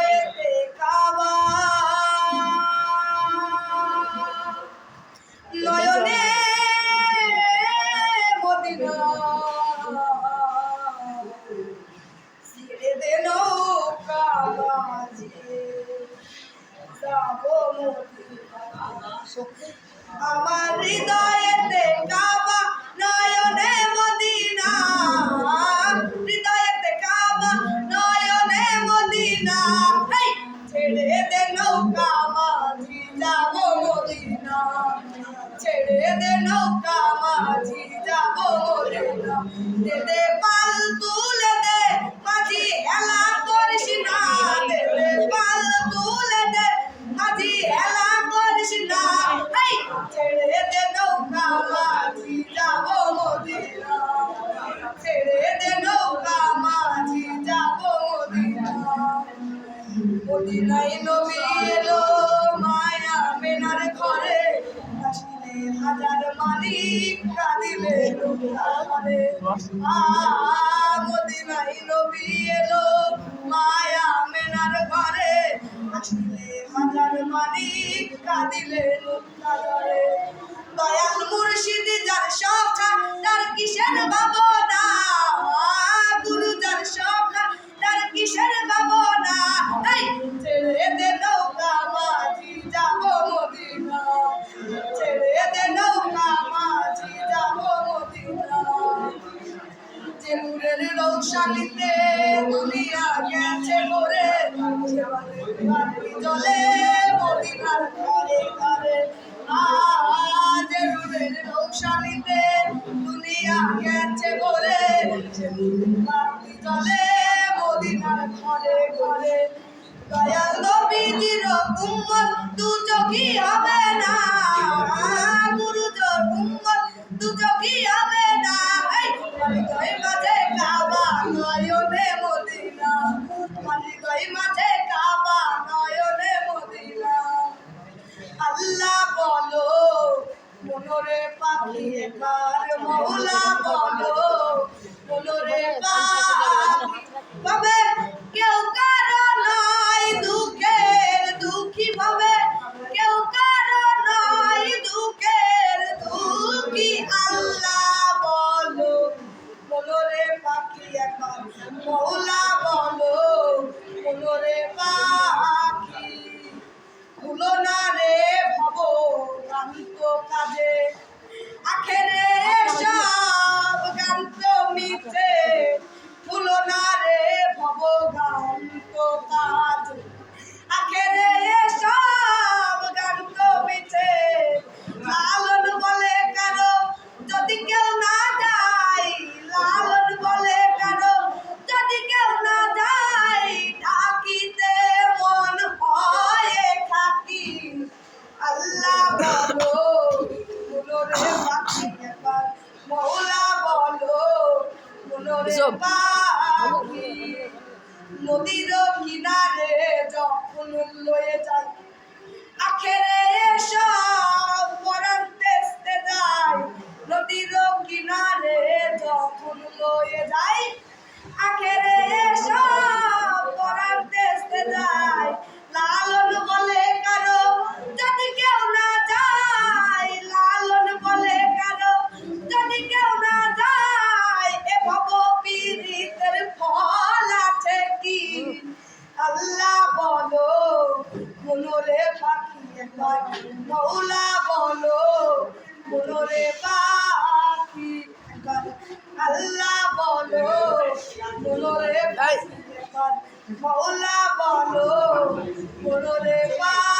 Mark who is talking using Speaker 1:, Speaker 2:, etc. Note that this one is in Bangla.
Speaker 1: হৃদয়েতে কাবা নয়নে মদিনা ছেড়ে দে নৌকা মাঝি যাব মদিনা আমার হৃদয়েতে কাবা নয়নে মদিনা হৃদয়েতে কাবা নয়নে মদিনা ছেড়ে দে নৌকা মাঝি যাব মদিনা ছেড়ে দে নৌকা মাঝি যাব মদিনা দে দে পাল তুলে দে মাঝি হেলা করিস না দে দে পাল তুলে দে মাঝি হেলা করিস না ছেড়ে দে নৌকা মাঝি যাব মদিনা ছেড়ে দে নৌকা মাঝি যাব মদিনা মদিনায় নবী এলো মায়া মেনার ঘরে আসলে হাজার মালিক কাঁদিলে ঘরে মদিনায় নবী এলো মায়া মেনার ঘরে আসলে হাজার মালিক কাঁদিলে ঘরে দয়াল মুর্শিদ যার সখা তার কিসের ভাবনা গুরু যার সখা তার কিসের ভাবনা ছেড়ে দে নৌকা মাঝি যাব মদিনা ছেড়ে দে নৌকা মাঝি যাব মদিনা যে নূরের রৌশানীতে দুনিয়া গেছে মোরে জলে মদিনার ঘরে ঘরে যে নূরের রৌশানীতে দুনিয়া গেছে মোরে জলে মদিনার ঘরে ঘরে দয়াল নবীজির উম্মত দু চোখই হবে না গুরুজোর উম্মত দু চোখই হবে না হৃদয় মাঝে কাবা নয়নে মদিনা হৃদয় মাঝে কাবা নয়নে মদিনা আল্লাহ বলো মনোরে পাখি এবার মওলা বলো মনোরে পাখি ভাবে কেউ কারো নয় দুঃখের দুঃখী ভাবে কেউ কারো নয় দুঃখের দুঃখী আল্লাহ বলো মনোরে পাখি একবার মওলা বলো মনোরে পাখি ভুলো না রে ভব গান্ত কাজে আখেরে সব গান্ত মিছে ভুলো না রে ভব গান্ত কাজ আখেরে সব গান্ত মিছে লালন বলে কারো যদি কেউ না যায় লালন বলে কারো যদি কেউ না যায় ঢাকিতে মন হয় থাকি আল্লাহ বলো মনোরে পাখি একবার মওলা বলো মনোরে পাখি নদীর কিনারে যখন লয়ে যায় আখেরে সব পরাণ তেস্তে যায় নদীর কিনারে যখন লয়ে যায় আখেরে সব পরাণ তেস্তে যায় লালন বলে কারো যদি কেউ না যায় লালন বলে কারো যদি কেউ না যায় এ ভব পীড়িতের ফল আছে কি আল্লাহ বলো মনোরে পাখি একবার মওলা বলো মনোরে পাখি একবার আল্লাহ বলো মনোরে পাখি একবার মওলা বলো মনোরে পাখি